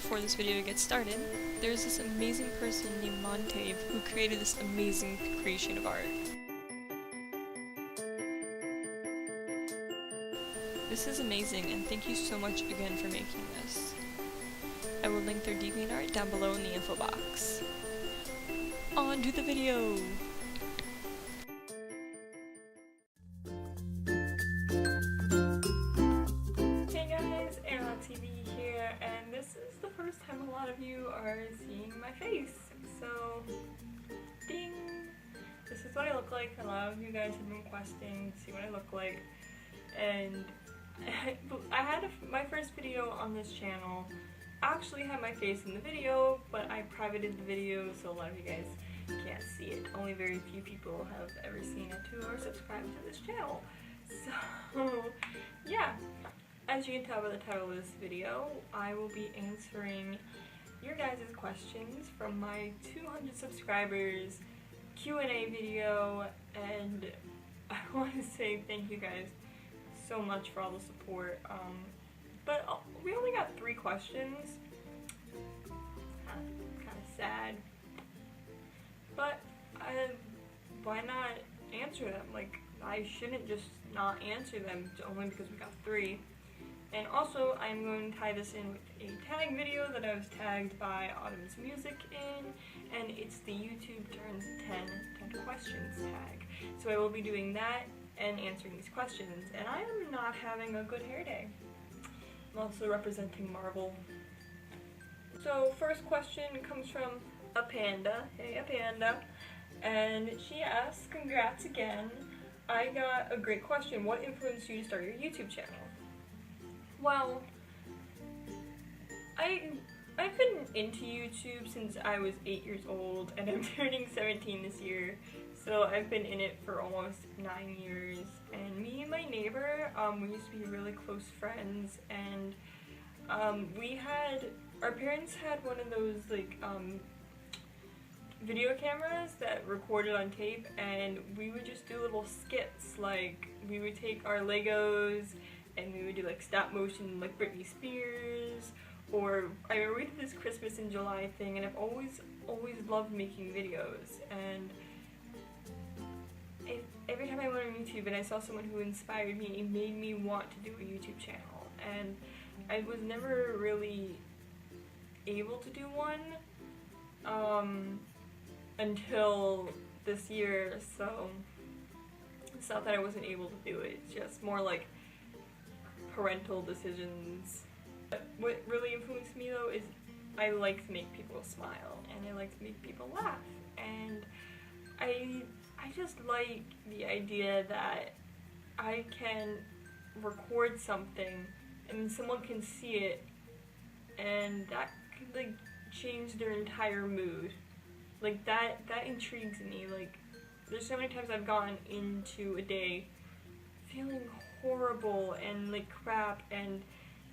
before this video gets started, there's this amazing person named Montave who created this amazing creation of art. This is amazing, and thank you so much again for making this. I will link their DeviantArt down below in the info box. On to the video! Hey guys, AnnaSimTV here, and this is the first time a lot of you are seeing my face. So, ding! This is what I look like. A lot of you guys have been requesting to see what I look like, and I had my first video on this channel. I actually had my face in the video, but I privated the video so a lot of you guys can't see it. Only very few people have ever seen it who are subscribed to this channel. So, yeah. As you can tell by the title of this video, I will be answering your guys' questions from my 200 subscribers Q&A video, and I want to say thank you guys so much for all the support. But we only got 3 questions. Kind of sad. But why not answer them? Like, I shouldn't just not answer them only because we got 3. And also, I'm going to tie this in with a tag video that I was tagged by Autumn's Music in, and it's the YouTube Turns 10 questions tag. So I will be doing that and answering these questions, and I am not having a good hair day. I'm also representing Marvel. So first question comes from a panda. Hey, a panda. And she asks, congrats again. I got a great question. What influenced you to start your YouTube channel? Well, I've been into YouTube since I was 8 years old, and I'm turning 17 this year. So I've been in it for almost 9 years, and me and my neighbor, we used to be really close friends, and our parents had one of those like video cameras that recorded on tape, and we would just do little skits. Like, we would take our Legos and we would do like stop motion like Britney Spears, or I remember we did this Christmas in July thing, and I've always loved making videos. And every time I went on YouTube and I saw someone who inspired me, it made me want to do a YouTube channel. And I was never really able to do one until this year, so it's not that I wasn't able to do it, it's just more like parental decisions. But what really influenced me though is I like to make people smile, and I like to make people laugh, and I just like the idea that I can record something and someone can see it, and that could like change their entire mood. Like, that intrigues me. Like, there's so many times I've gone into a day feeling horrible and like crap, and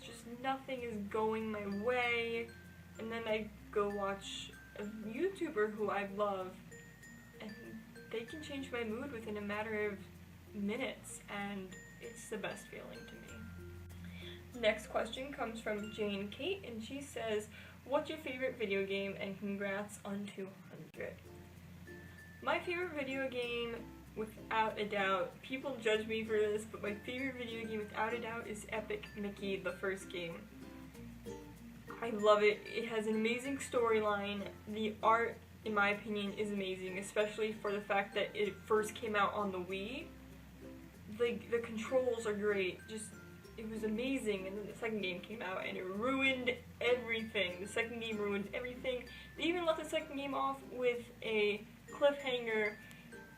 just nothing is going my way, and then I go watch a YouTuber who I love, and they can change my mood within a matter of minutes, and it's the best feeling to me. Next question comes from Jane Kate, and she says, what's your favorite video game, and congrats on 200. My favorite video game, without a doubt, people judge me for this, but my favorite video game without a doubt is Epic Mickey, the first game. I love it. It has an amazing storyline. The art, in my opinion, is amazing, especially for the fact that it first came out on the Wii. Like, the controls are great. It was amazing, and then the second game came out and it ruined everything. The second game ruined everything. They even left the second game off with a cliffhanger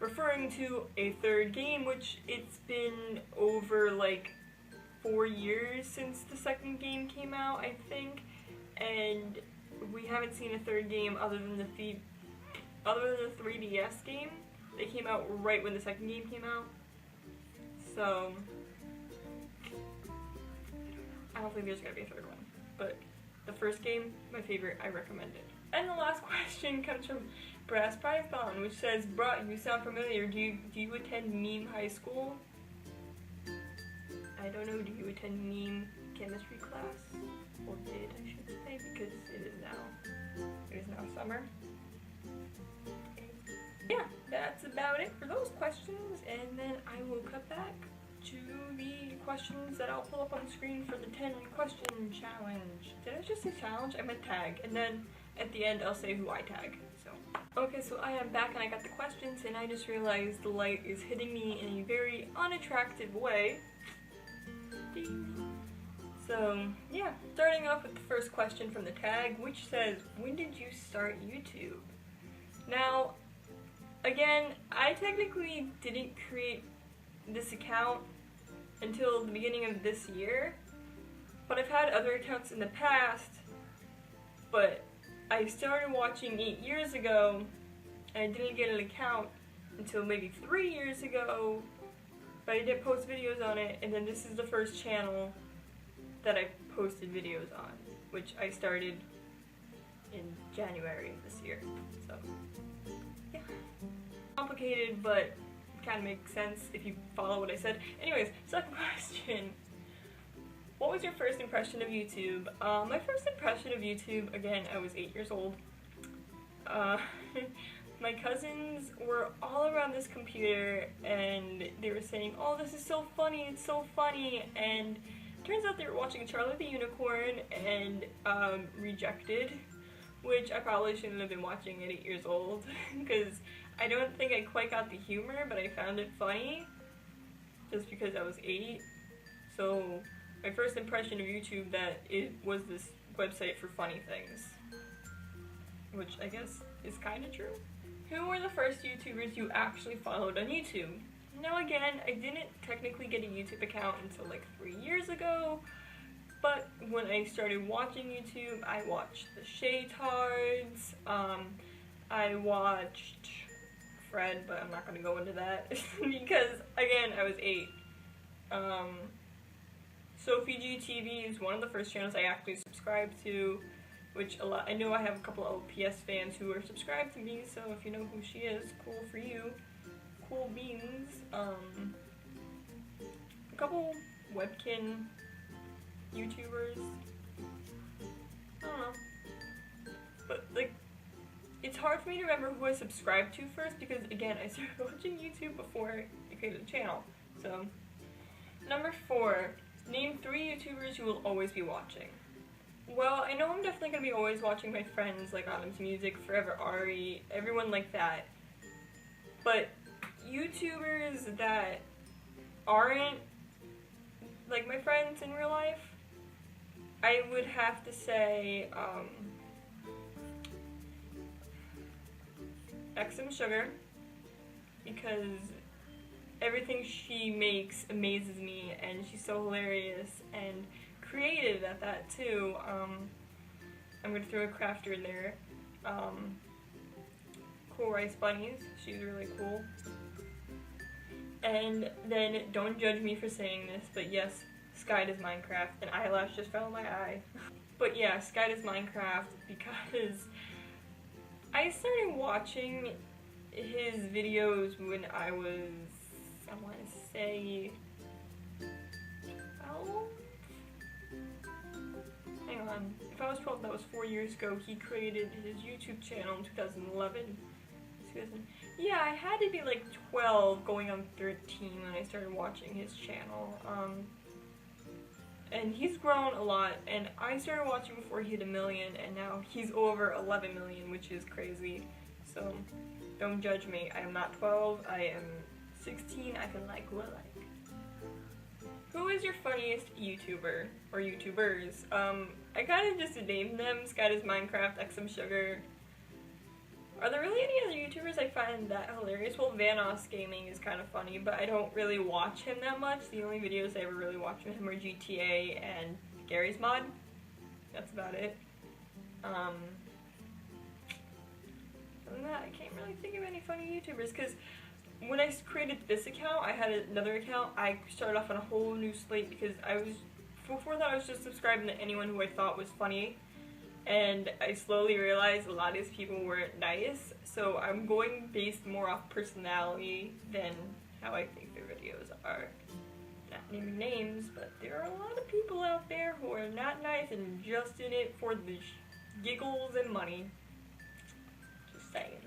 referring to a third game, which it's been over like 4 years since the second game came out, I think, and we haven't seen a third game other than the 3DS game. They came out right when the second game came out, so I don't think there's gonna be a third one, but the first game, my favorite, I recommend it. And the last question comes from Brass Python, which says, "Bruh, you sound familiar. Do you attend meme high school?" I don't know. Do you attend meme chemistry class? or did, I should say, because it is now summer. Yeah, that's about it for those questions, and then I will cut back to the questions that I'll pull up on the screen for the 10 question challenge. Did I just say challenge? I meant tag, and then at the end I'll say who I tag. So okay, so I am back and I got the questions, and I just realized the light is hitting me in a very unattractive way. Ding. So yeah, starting off with the first question from the tag, which says, when did you start YouTube? Now, again, I technically didn't create this account until the beginning of this year, but I've had other accounts in the past, but I started watching 8 years ago, and I didn't get an account until maybe 3 years ago, but I didn't post videos on it, and then this is the first channel that I posted videos on, which I started in January of this year, so yeah. Complicated, but kind of makes sense if you follow what I said. Anyways, second question. What was your first impression of YouTube? My first impression of YouTube, again, I was 8 years old. My cousins were all around this computer and they were saying, oh, this is so funny, it's so funny, and turns out they were watching Charlie the Unicorn and Rejected, which I probably shouldn't have been watching at 8 years old, because I don't think I quite got the humor, but I found it funny, just because I was 8. So my first impression of YouTube that it was this website for funny things, which I guess is kind of true. Who were the first YouTubers you actually followed on YouTube? Now again, I didn't technically get a YouTube account until like 3 years ago, but when I started watching YouTube, I watched the Shaytards, I watched Fred, but I'm not going to go into that, because again, I was 8. Sophie G TV is one of the first channels I actually subscribed to, which I know I have a couple of PS fans who are subscribed to me, so if you know who she is, cool for you. Cool beans. A couple webkin YouTubers. I don't know. But, like, it's hard for me to remember who I subscribed to first, because, again, I started watching YouTube before I created a channel. So, number 4. Name 3 YouTubers you will always be watching. Well, I know I'm definitely going to be always watching my friends, like AnnaSimsTV, Forever Ari, everyone like that. But YouTubers that aren't like my friends in real life, I would have to say AnnaSimSugar, because everything she makes amazes me, and she's so hilarious and creative at that too. I'm gonna throw a crafter in there. Cool Rice Bunnies, she's really cool. And then, don't judge me for saying this, but yes, Sky does Minecraft. An eyelash just fell in my eye. But yeah, Sky does Minecraft because I started watching his videos when I was, I want to say, 12? Hang on. If I was 12, that was 4 years ago. He created his YouTube channel in 2011. Yeah, I had to be like 12 going on 13 when I started watching his channel. And he's grown a lot, and I started watching before he hit 1 million, and now he's over 11 million, which is crazy. So, don't judge me. I am not 12, I am 16, I can like who I like. Who is your funniest YouTuber, or YouTubers? I kind of just named them, Sky does Minecraft, AnnaSimSugar. Are there really any other YouTubers I find that hilarious? Well, Vanoss Gaming is kind of funny, but I don't really watch him that much. The only videos I ever really watch from him are GTA and Gary's Mod. That's about it. Other than that, I can't really think of any funny YouTubers, because when I created this account, I had another account. I started off on a whole new slate, because before that I was just subscribing to anyone who I thought was funny. And I slowly realized a lot of these people weren't nice, so I'm going based more off personality than how I think their videos are. not naming names, but there are a lot of people out there who are not nice and just in it for the giggles and money. Just saying.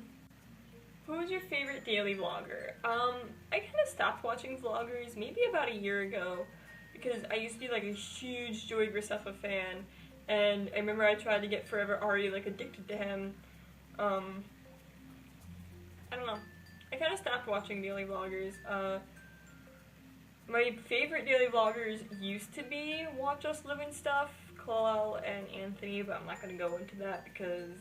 Who's your favorite daily vlogger? I kind of stopped watching vloggers maybe about a year ago because I used to be like a huge Joey Graceffa fan, and I remember I tried to get Forever Ari like addicted to him. I don't know. I kind of stopped watching daily vloggers. My favorite daily vloggers used to be Watch Us Live and Stuff, Chloe and Anthony, but I'm not going to go into that because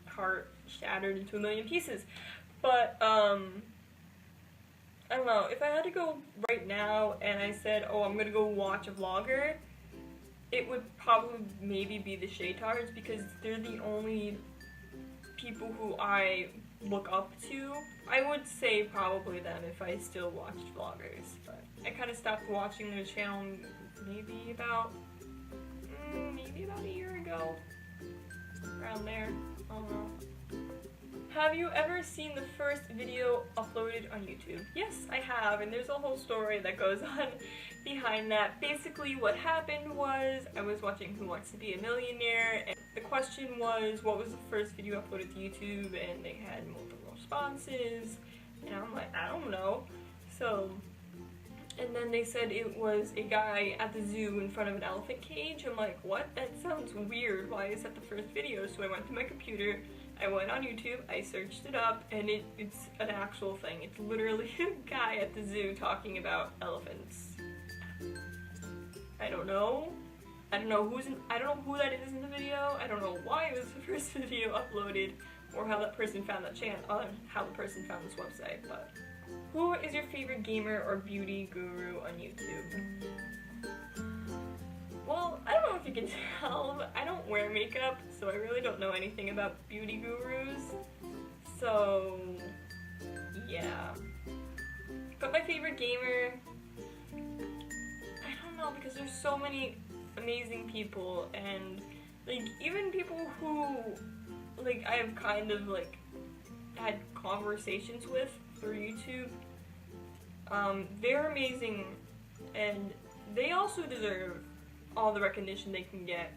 heart shattered into a million pieces. But, I don't know, if I had to go right now and I said, oh, I'm going to go watch a vlogger, it would probably maybe be the Shaytards because they're the only people who I look up to. I would say probably them if I still watched vloggers, but I kind of stopped watching their channel maybe about a year ago, around there. I don't know. Have you ever seen the first video uploaded on YouTube? Yes, I have, and there's a whole story that goes on behind that. Basically, what happened was I was watching Who Wants to Be a Millionaire, and the question was, what was the first video uploaded to YouTube? And they had multiple responses, and I'm like, I don't know. So, and then they said it was a guy at the zoo in front of an elephant cage. I'm like, what? That sounds weird. Why is that the first video? So I went to my computer, I went on YouTube, I searched it up, and it's an actual thing. It's literally a guy at the zoo talking about elephants. I don't know. I don't know who that is in the video. I don't know why it was the first video uploaded, or how that person found that channel, how the person found this website. But who is your favorite gamer or beauty guru on YouTube? Well, I don't know if you can tell, but I don't wear makeup, so I really don't know anything about beauty gurus. So, yeah. But my favorite gamer, I don't know, because there's so many amazing people, and like even people who like I have kind of like had conversations with through YouTube, they're amazing, and they also deserve all the recognition they can get.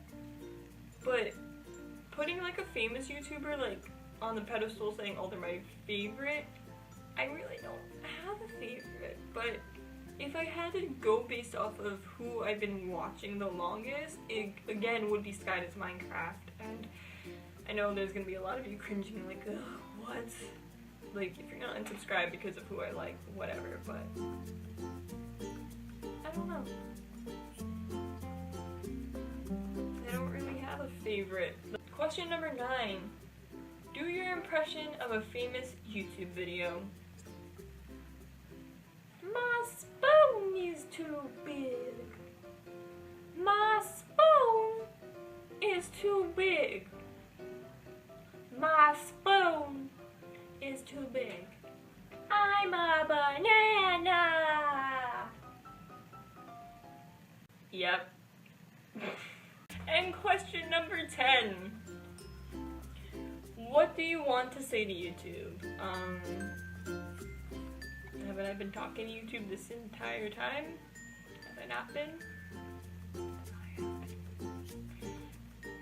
But putting like a famous YouTuber like on the pedestal saying, oh, they're my favorite, I really don't have a favorite. But if I had to go based off of who I've been watching the longest, it again would be Sky Does Minecraft. And I know there's gonna be a lot of you cringing like, ugh, what? Like, if you're not unsubscribed because of who I like, whatever, but I don't know. I don't really have a favorite. Question number 9. Do your impression of a famous YouTube video. My spoon is too big. My spoon is too big. My spoon is too big. I'm a banana. Yep. And question number 10. What do you want to say to YouTube? Haven't I been talking to YouTube this entire time? Have I not been?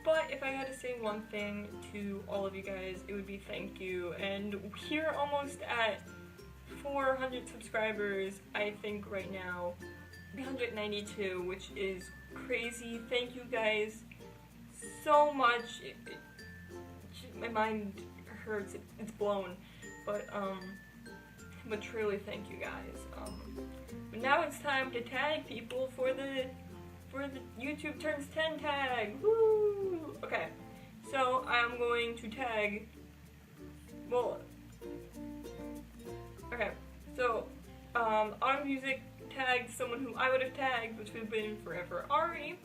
But if I had to say one thing to all of you guys, it would be thank you. And we're almost at 400 subscribers, I think right now. 392, which is crazy. Thank you guys so much. My mind hurts. It's blown. But truly thank you guys. But now it's time to tag people for the YouTube Turns 10 tag. Woo! Okay, so I'm going to tag. Well, okay, so on music tagged someone who I would have tagged, which would have been Forever Ari.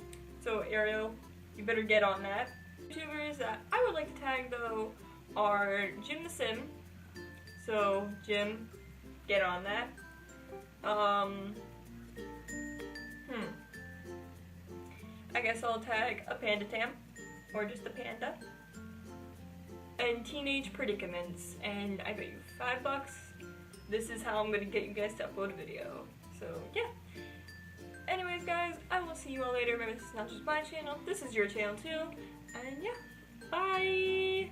So Ariel, you better get on that. YouTubers that I would like to tag though are Jim the Sim. So Jim, get on that. I guess I'll tag a Panda Tam, or just a panda. And Teenage Predicaments, and I bet you $5. This is how I'm gonna get you guys to upload a video. So yeah. Anyways, guys, I will see you all later. Remember, this is not just my channel, this is your channel too. And yeah, bye!